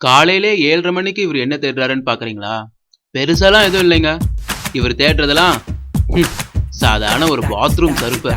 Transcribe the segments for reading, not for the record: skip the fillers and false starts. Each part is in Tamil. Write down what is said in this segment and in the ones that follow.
காலையிலே 7:30 மணிக்கு இவர் என்ன தேடுறாருன்னு பாக்குறீங்களா? பெருசாலாம் எதுவும் இல்லைங்க. இவர் தேடுறதெல்லாம் சாதாரண ஒரு பாத்ரூம் செருப்பு.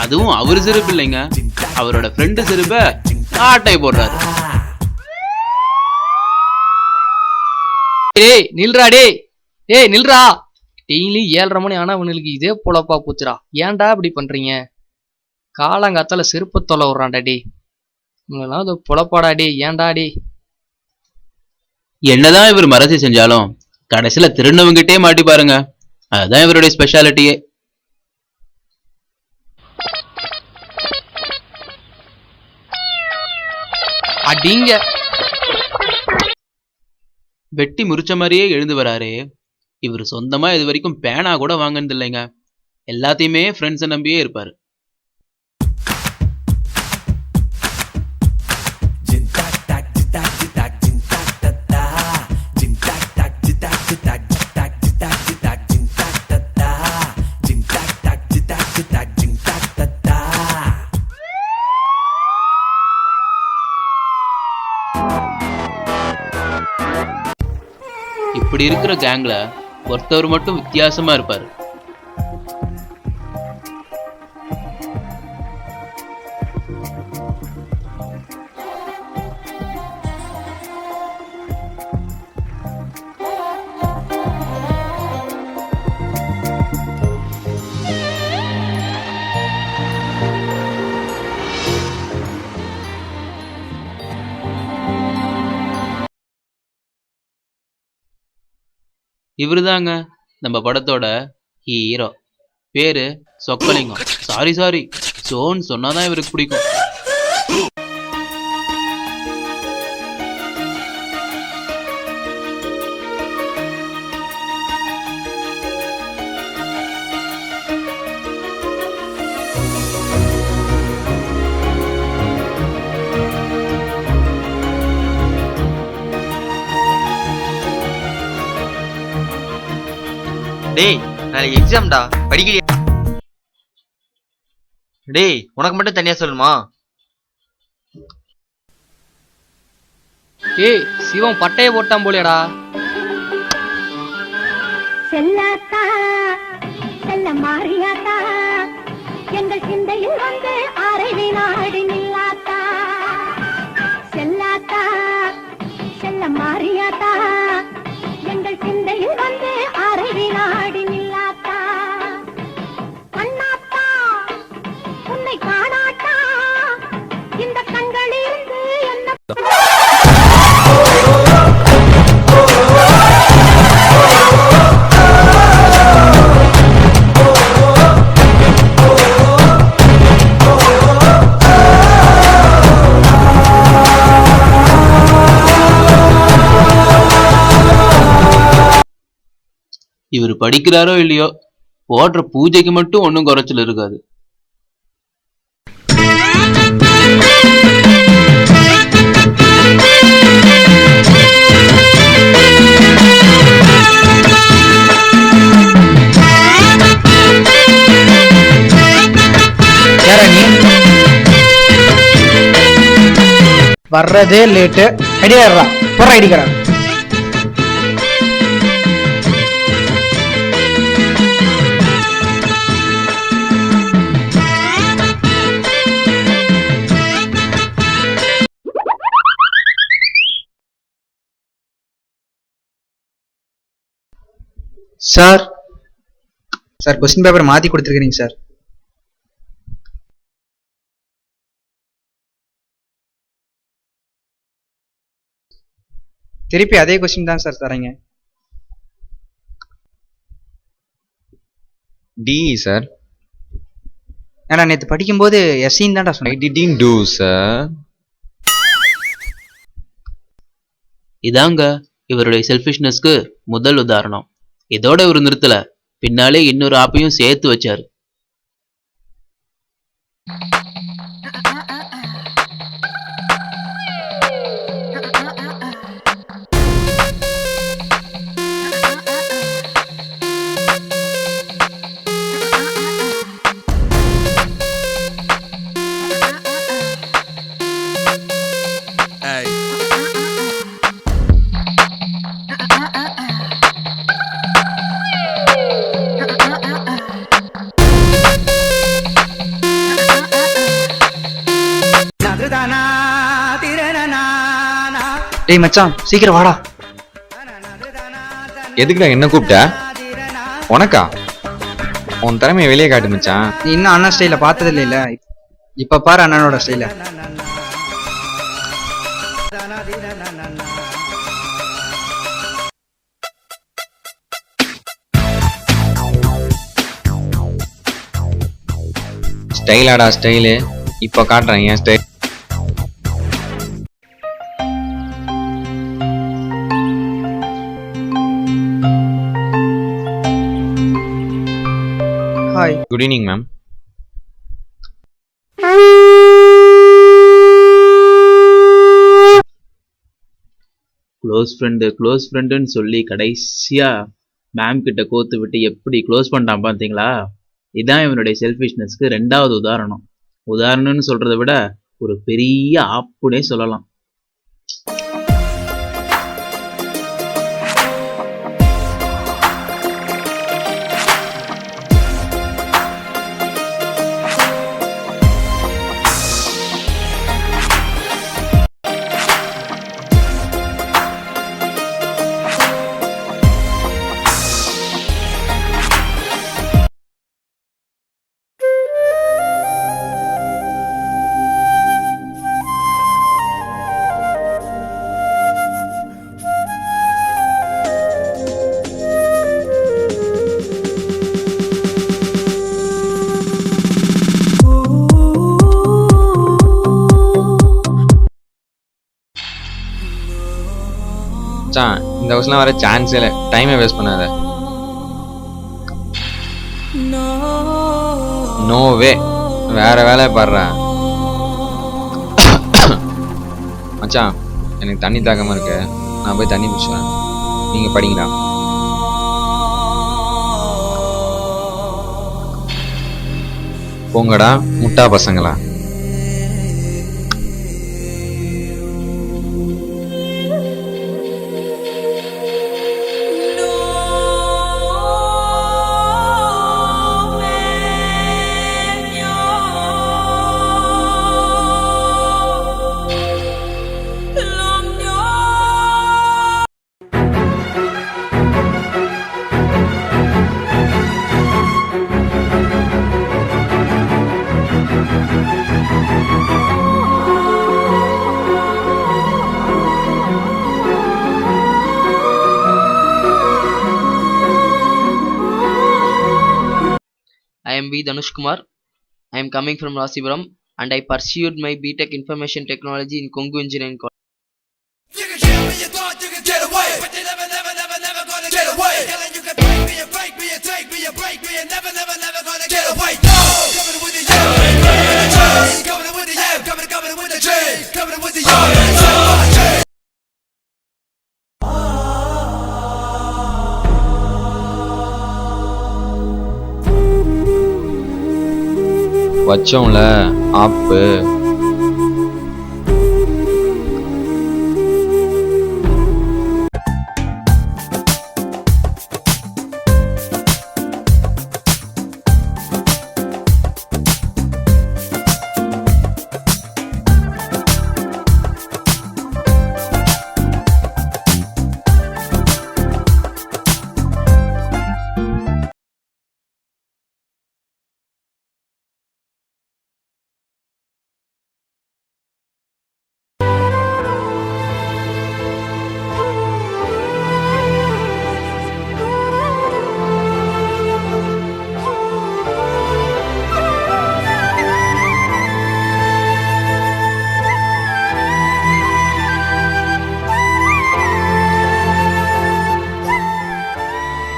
அதுவும் அவரு செருப்பு இல்லைங்க, அவரோட ஃப்ரெண்டு செருப்ப ஆட்டை போடுறாரு. டேய் நில்றா, டேய் நில்றா. டெய்லி 7:30 மணி ஆனா அவனுக்கு இதே பொழப்பா போச்சுடா. ஏன்டா இப்படி பண்றீங்க? காலங்காத்தால செருப்பு தொலை விடுறான்டா. டே உங்களெல்லாம் அது பொழப்பாடா. டே ஏன்டா டே? என்னதான் இவர் மறதி செஞ்சாலும் கடைசியில திருநவங்கிட்டே மாட்டி பாருங்க. அதுதான் இவருடைய ஸ்பெஷாலிட்டியே. அடிங்க. வெட்டி முறிச்ச மாதிரியே எழுந்து வராரு. இவர் சொந்தமா இது வரைக்கும் பேனா கூட வாங்கினது இல்லைங்க. எல்லாத்தையுமே ஃப்ரெண்ட்ஸை நம்பியே இருப்பாரு. இப்படி இருக்கிற கேங்ல ஒருத்தவர் மட்டும் வித்தியாசமா இருப்பாரு. இவருதாங்க நம்ம படத்தோட ஹீரோ. பேரு சொக்கலிங்கம். சாரி சோன்னு சொன்னாதான் இவருக்கு பிடிக்கும். டேய் நாளைக்கு எக்ஸாம்டா, படிக்கலையா? டேய் உனக்கு மட்டும் தனியா சொல்லுமா? ஏய் சிவம் பட்டைய போட்டான் போலேடா. செல்லாத்தா செல்ல மாறியாத்தா எங்கள் சிந்தையில் வந்து அரை வினாடி நில்லாத்தா. செல்லாத்தா செல்ல மாறியாத்தா எங்கள் சிந்தையில் வந்து அரை வினாடி நில்லாத்தா. அண்ணாத்தா உன்னை காணாட்டா இந்த கண்களிலிருந்து என்ன இவர் படிக்கிறாரோ இல்லையோ, போடுற பூஜைக்கு மட்டும் ஒன்னும் குறைச்சல் இருக்காது. வர்றதே லேட்டு. ஐடியா போற ஐடிக்கிறான். சார் கொஸ்டின் பேப்பர் மாத்தி கொடுத்துருக்கீங்க சார். திருப்பி அதே கொஸ்டின் தான் சார் தரீங்க. டி சார். ஏன்னா நேற்று படிக்கும்போது எஸ்சின்னு தான்டா சொன்னேன். I didn't do sir. இதாங்க இவருடைய செல்ஃபிஷ்னஸ்க்கு முதல் உதாரணம். இதோட இவர் நிறுத்தல, பின்னாலே இன்னொரு ஆப்பையும் சேர்த்து வச்சாரு. டேய் மச்சான் சீக்கிரம் வாடா. எதுக்குடா என்ன கூப்பிட்ட? உனக்கா? உன் திறமையை வெளியே காட்டு மச்சான். நீ இன்னும் அண்ணன் ஸ்டைல பார்த்தது இல்லைல்ல, இப்ப பாரு அண்ணனோட ஸ்டைல. ஸ்டைலாடா ஸ்டைலு. இப்போ காட்டுறேன் என் style. Hi. Good evening ma'am. Close ஃப்ரெண்டுன்னு சொல்லி கடைசியா மேம் கிட்ட கோத்து விட்டு எப்படி க்ளோஸ் பண்ணிட்டான் பார்த்தீங்களா? இதான் இவனுடைய செல்ஃபிஷ்னஸ்க்கு 2வது உதாரணம்னு சொல்றதை விட ஒரு பெரிய ஆப்புனே சொல்லலாம். மச்சான் இந்த வருஷம்லாம் வர சான்ஸே இல்லை. டைமை வேஸ்ட் பண்ணாத. No way. வேற வேலையை பாடுறேன். மச்சான் எனக்கு தண்ணி தாக்கமா இருக்கு, நான் போய் தண்ணி பிடிச்சேன். நீங்க படிங்கடா. போங்கடா முட்டா பசங்களா. I am V. Dhanushkumar. I am coming from Rasipuram and I pursued my BTech Information Technology in Kongu Engineering College. You can kill me, you thought you could get away, but you never gonna get away. Telling you can break me and take me and break me and never gonna get away. No! Coming with the yam, coming with the yam, coming with the chain, coming with the yam. வச்சோம்ல ஆப்பு.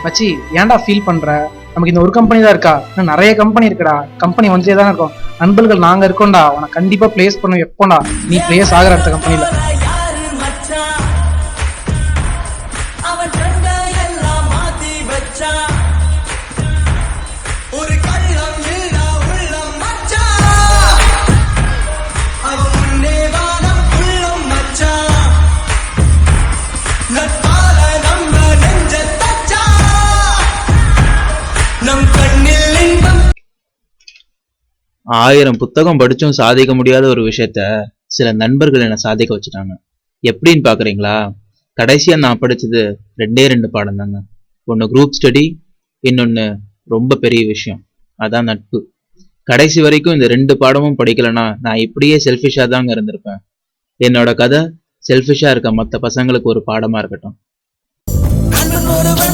மச்சி ஏன்டா ஃபீல் பண்ற? நமக்கு இந்த ஒரு கம்பெனி தான் இருக்கா? இன்னும் நிறைய கம்பெனி இருக்குடா. கம்பெனி வந்துட்டே தான் இருக்கும். நண்பர்கள் நாங்க இருக்கோம்டா. உனக்கு கண்டிப்பா பிளேஸ் பண்ணுவோம். எப்போண்டா நீ பிளேஸ் ஆகிற அடுத்த கம்பெனில. ஆயிரம் புத்தகம் படிச்சும் சாதிக்க முடியாத ஒரு விஷயத்த சில நண்பர்கள் என்னை சாதிக்க வச்சுட்டாங்க. எப்படின்னு பாக்குறீங்களா? கடைசியா நான் படிச்சது 2 பாடம் தாங்க. ஒன்று குரூப் ஸ்டடி, இன்னொன்னு ரொம்ப பெரிய விஷயம், அதான் நட்பு. கடைசி வரைக்கும் இந்த 2 பாடமும் படிக்கலனா நான் இப்படியே செல்ஃபிஷா தாங்க இருந்திருப்பேன். என்னோட கதை செல்ஃபிஷா இருக்க மற்ற பசங்களுக்கு ஒரு பாடமா இருக்கட்டும். நண்பன் ஒருவன்